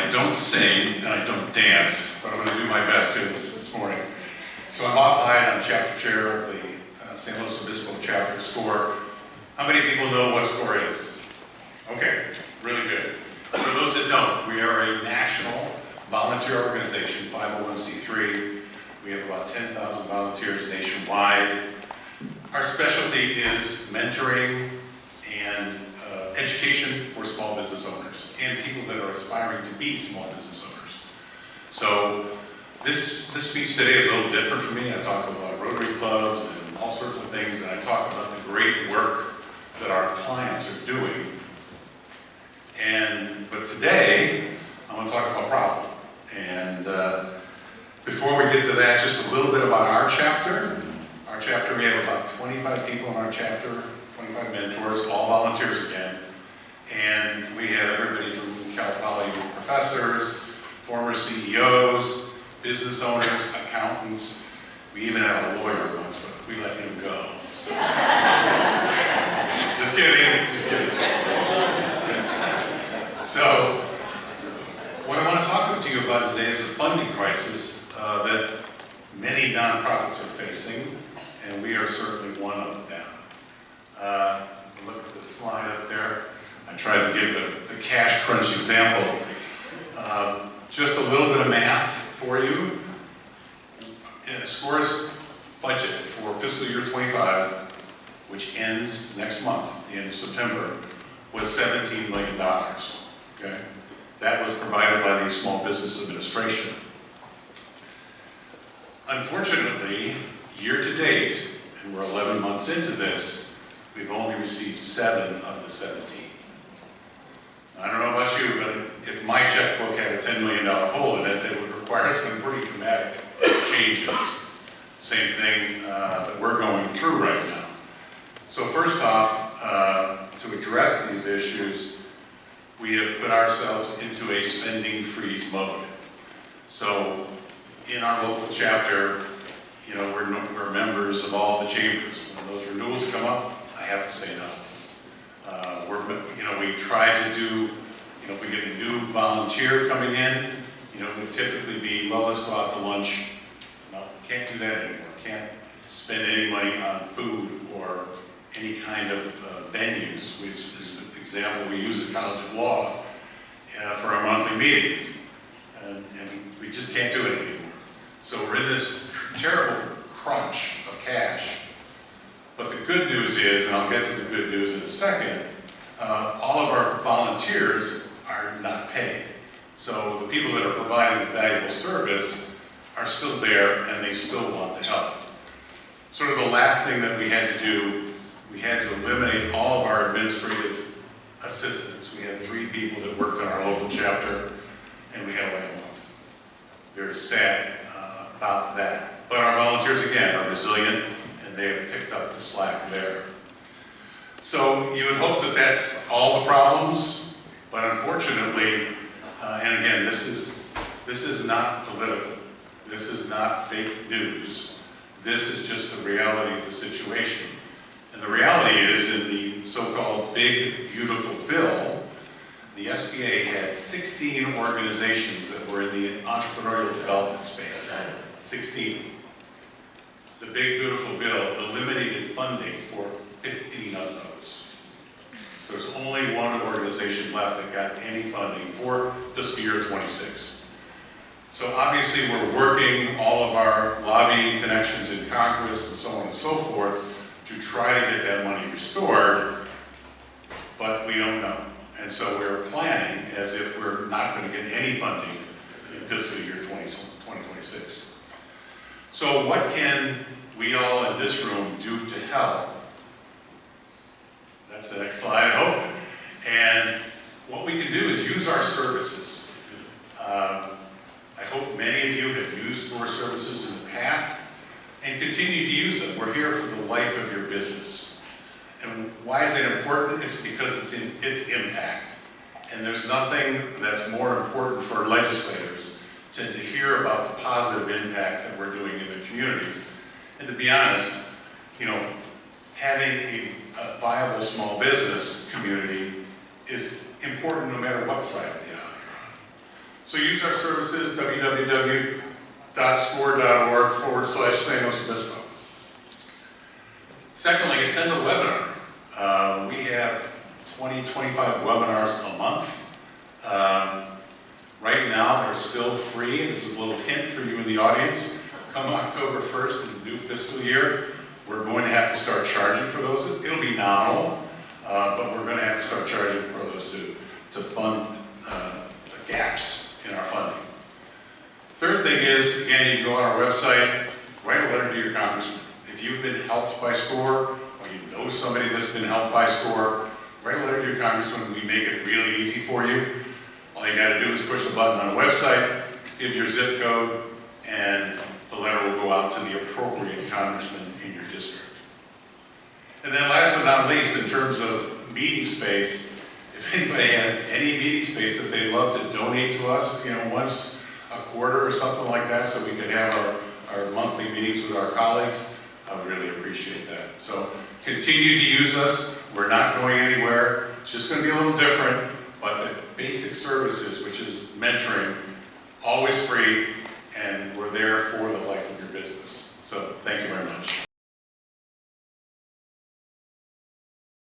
I don't sing and I don't dance, but I'm going to do my best here this morning. So I'm Robert Hyde. I'm chapter chair of the San Luis Obispo chapter SCORE. How many people know what SCORE is? Okay, really good. For those that don't, we are a national volunteer organization, 501c3. We have about 10,000 volunteers nationwide. Our specialty is mentoring and education for small business owners and people that are aspiring to be small business owners. So this speech today is a little different for me. I talk about Rotary clubs and all sorts of things, and I talk about the great work that our clients are doing. But today, I want to talk about problem. And before we get to that, just a little bit about our chapter. Our chapter, we have about 25 people in our chapter, 25 mentors, all volunteers again. And we have everybody from Cal Poly professors, former CEOs, business owners, accountants. We even had a lawyer once, but we let him go. So. Just kidding, just kidding. So, what I want to talk to you about today is the funding crisis that many nonprofits are facing, and we are certainly one of them. Look at the slide up there. I tried to give the cash crunch example. Just a little bit of math for you. SCORE's budget for fiscal year 25, which ends next month, the end of September, was $17 million. Okay? That was provided by the Small Business Administration. Unfortunately, year to date, and we're 11 months into this, we've only received 7 of the 17. I don't know about you, but if my checkbook had a $10 million hole in it, it would require some pretty dramatic changes. Same thing that we're going through right now. So first off, to address these issues, we have put ourselves into a spending freeze mode. So in our local chapter, you know, we're members of all the chambers. When those renewals come up, I have to say no. We try to do, if we get a new volunteer coming in, it would typically be, well, let's go out to lunch. No, can't do that anymore. Can't spend any money on food or any kind of venues. Which is an example we use at College of Law for our monthly meetings. And we just can't do it anymore. So we're in this terrible crunch of cash. But the good news is, and I'll get to the good news in a second, all of our volunteers are not paid. So the people that are providing the valuable service are still there and they still want to help. Sort of the last thing that we had to do, we had to eliminate all of our administrative assistants. We had 3 people that worked on our local chapter and we had to lay them off. Very sad about that. But our volunteers, again, are resilient and they have picked up the slack there. So you would hope that that's all the problems, but unfortunately, and again, this is not political. This is not fake news. This is just the reality of the situation. And the reality is, in the so-called Big Beautiful Bill, the SBA had 16 organizations that were in the entrepreneurial development space. 16. The Big Beautiful Bill eliminated funding for 15 of those. So there's only one organization left that got any funding for fiscal year 26. So obviously we're working all of our lobbying connections in Congress and so on and so forth to try to get that money restored, but we don't know. And so we're planning as if we're not going to get any funding in fiscal year 2026. So what can we all in this room do to help? That's the next slide, I hope. And what we can do is use our services. I hope many of you have used SCORE services in the past and continue to use them. We're here for the life of your business. And why is it important? It's because it's in its impact. And there's nothing that's more important for legislators than to hear about the positive impact that we're doing in the communities. And to be honest, having a viable small business community is important no matter what side of the aisle you're on. So use our services, www.score.org/San Luis Obispo. Secondly, attend a webinar. We have 20-25 webinars a month. Right now, they're still free. This is a little hint for you in the audience. Come October 1st in the new fiscal year, we're going to have to start charging for those. It'll be nominal, but we're going to have to start charging for those to fund the gaps in our funding. Third thing is, again, you go on our website, write a letter to your congressman. If you've been helped by SCORE, or you know somebody that's been helped by SCORE, write a letter to your congressman. We make it really easy for you. All you got to do is push the button on the website, give your zip code, and the letter will go out to the appropriate congressman in your district. And then last but not least, in terms of meeting space, if anybody has any meeting space that they'd love to donate to us, once a quarter or something like that, so we could have our monthly meetings with our colleagues, I would really appreciate that. So continue to use us. We're not going anywhere. It's just going to be a little different, but the basic services, which is mentoring, always free.